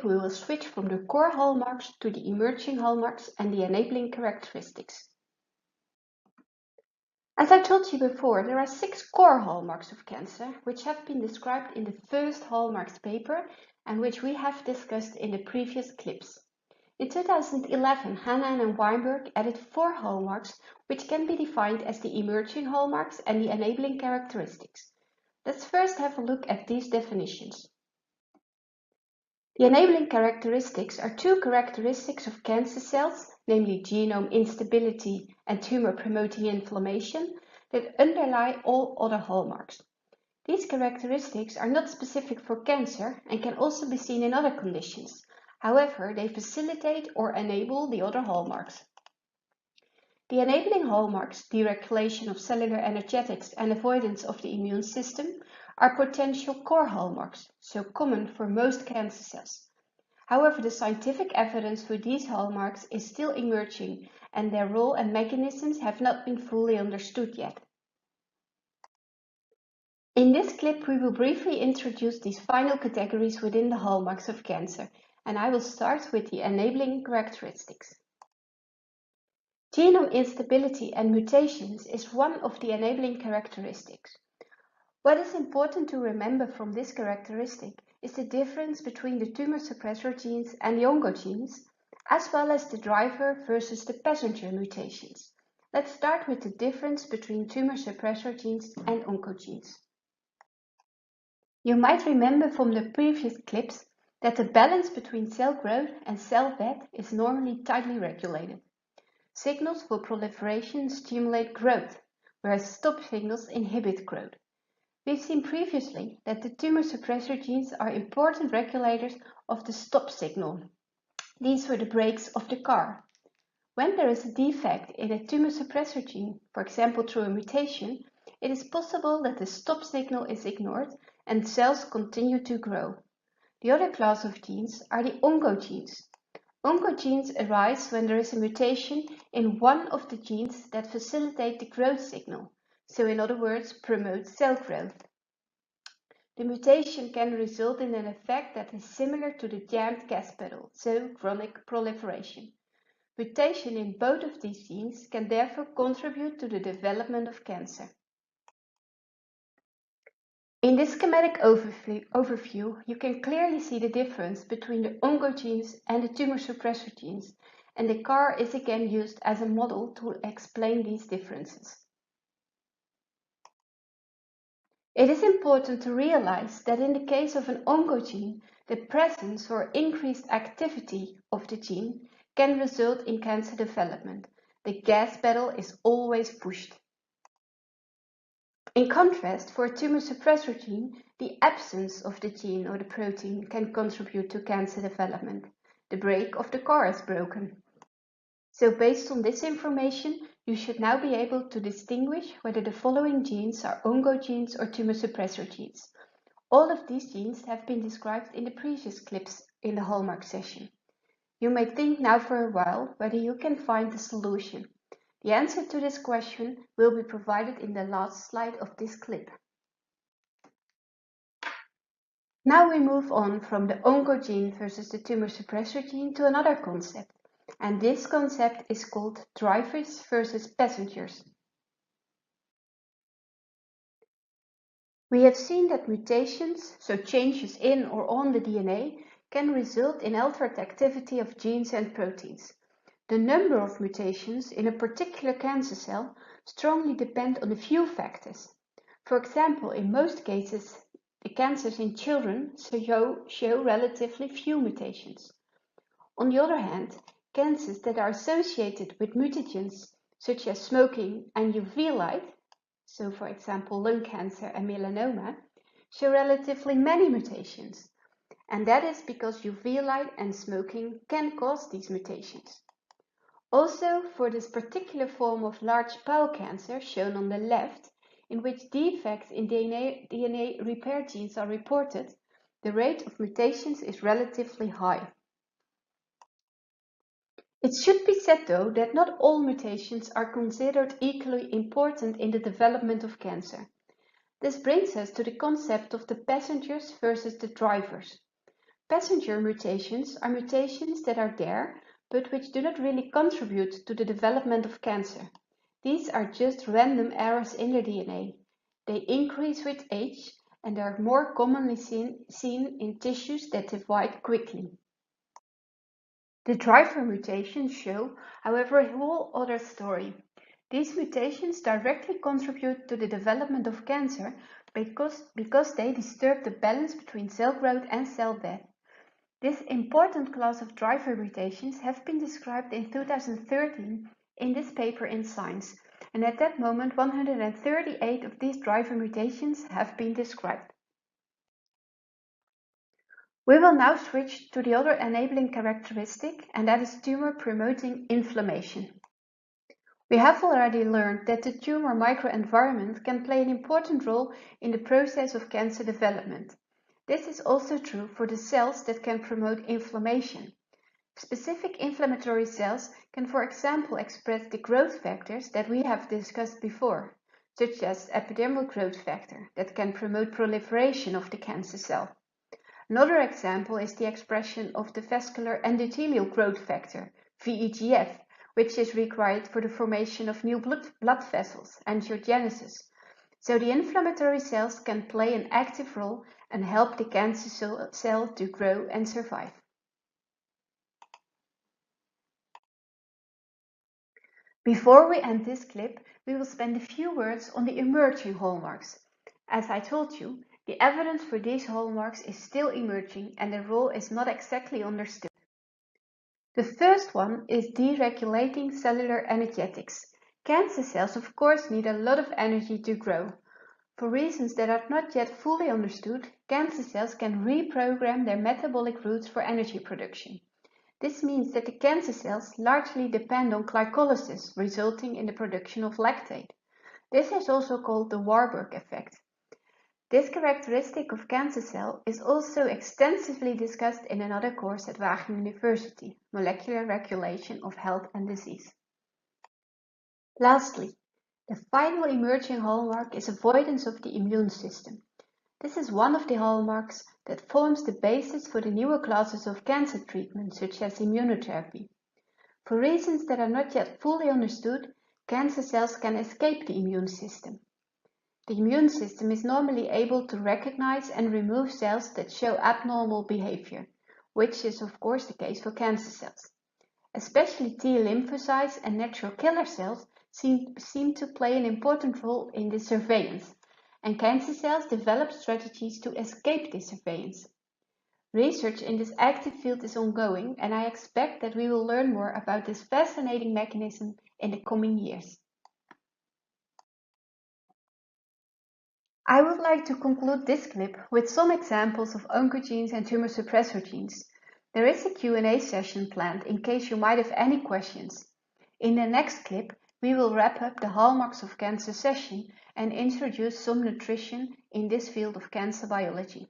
we will switch from the core hallmarks to the emerging hallmarks and the enabling characteristics. As I told you before, there are 6 core hallmarks of cancer, which have been described in the first Hallmarks paper and which we have discussed in the previous clips. In 2011, Hannan and Weinberg added 4 hallmarks, which can be defined as the emerging hallmarks and the enabling characteristics. Let's first have a look at these definitions. The enabling characteristics are 2 characteristics of cancer cells, namely genome instability and tumor-promoting inflammation, that underlie all other hallmarks. These characteristics are not specific for cancer and can also be seen in other conditions. However, they facilitate or enable the other hallmarks. The enabling hallmarks, deregulation of cellular energetics and avoidance of the immune system, are potential core hallmarks, so common for most cancer cells. However, the scientific evidence for these hallmarks is still emerging and their role and mechanisms have not been fully understood yet. In this clip, we will briefly introduce these final categories within the hallmarks of cancer, and I will start with the enabling characteristics. Genome instability and mutations is one of the enabling characteristics. What is important to remember from this characteristic is the difference between the tumor suppressor genes and the oncogenes, as well as the driver versus the passenger mutations. Let's start with the difference between tumor suppressor genes and oncogenes. You might remember from the previous clips that the balance between cell growth and cell death is normally tightly regulated. Signals for proliferation stimulate growth, whereas stop signals inhibit growth. We've seen previously that the tumor suppressor genes are important regulators of the stop signal. These were the brakes of the car. When there is a defect in a tumor suppressor gene, for example through a mutation, it is possible that the stop signal is ignored and cells continue to grow. The other class of genes are the oncogenes. Oncogenes arise when there is a mutation in one of the genes that facilitate the growth signal. So in other words, promote cell growth. The mutation can result in an effect that is similar to the jammed gas pedal, so chronic proliferation. Mutation in both of these genes can therefore contribute to the development of cancer. In this schematic overview, you can clearly see the difference between the oncogenes and the tumor suppressor genes, and the car is again used as a model to explain these differences. It is important to realize that in the case of an oncogene, the presence or increased activity of the gene can result in cancer development. The gas pedal is always pushed. In contrast, for a tumor suppressor gene, the absence of the gene or the protein can contribute to cancer development. The brake of the car is broken. So based on this information, you should now be able to distinguish whether the following genes are oncogenes or tumor suppressor genes. All of these genes have been described in the previous clips in the Hallmark session. You may think now for a while whether you can find the solution. The answer to this question will be provided in the last slide of this clip. Now we move on from the oncogene versus the tumor suppressor gene to another concept. And this concept is called drivers versus passengers. We have seen that mutations, so changes in or on the DNA, can result in altered activity of genes and proteins. The number of mutations in a particular cancer cell strongly depend on a few factors. For example, in most cases, the cancers in children show relatively few mutations. On the other hand, cancers that are associated with mutagens such as smoking and UV light, so for example lung cancer and melanoma, show relatively many mutations. And that is because UV light and smoking can cause these mutations. Also, for this particular form of large bowel cancer shown on the left, in which defects in DNA repair genes are reported, the rate of mutations is relatively high. It should be said though that not all mutations are considered equally important in the development of cancer. This brings us to the concept of the passengers versus the drivers. Passenger mutations are mutations that are there, but which do not really contribute to the development of cancer. These are just random errors in the DNA. They increase with age and are more commonly seen in tissues that divide quickly. The driver mutations show, however, a whole other story. These mutations directly contribute to the development of cancer because they disturb the balance between cell growth and cell death. This important class of driver mutations have been described in 2013 in this paper in Science, and at that moment 138 of these driver mutations have been described. We will now switch to the other enabling characteristic, and that is tumor-promoting inflammation. We have already learned that the tumor microenvironment can play an important role in the process of cancer development. This is also true for the cells that can promote inflammation. Specific inflammatory cells can, for example, express the growth factors that we have discussed before, such as epidermal growth factor that can promote proliferation of the cancer cell. Another example is the expression of the vascular endothelial growth factor, VEGF, which is required for the formation of new blood vessels, angiogenesis. So the inflammatory cells can play an active role and help the cancer cell to grow and survive. Before we end this clip, we will spend a few words on the emerging hallmarks. As I told you, the evidence for these hallmarks is still emerging and their role is not exactly understood. The first one is deregulating cellular energetics. Cancer cells, of course, need a lot of energy to grow. For reasons that are not yet fully understood, cancer cells can reprogram their metabolic routes for energy production. This means that the cancer cells largely depend on glycolysis, resulting in the production of lactate. This is also called the Warburg effect. This characteristic of cancer cell is also extensively discussed in another course at Wageningen University, Molecular Regulation of Health and Disease. Lastly, the final emerging hallmark is avoidance of the immune system. This is one of the hallmarks that forms the basis for the newer classes of cancer treatment, such as immunotherapy. For reasons that are not yet fully understood, cancer cells can escape the immune system. The immune system is normally able to recognize and remove cells that show abnormal behavior, which is of course the case for cancer cells. Especially T lymphocytes and natural killer cells seem to play an important role in this surveillance, and cancer cells develop strategies to escape this surveillance. Research in this active field is ongoing, and I expect that we will learn more about this fascinating mechanism in the coming years. I would like to conclude this clip with some examples of oncogenes and tumor suppressor genes. There is a Q&A session planned in case you might have any questions. In the next clip, we will wrap up the hallmarks of cancer session and introduce some nutrition in this field of cancer biology.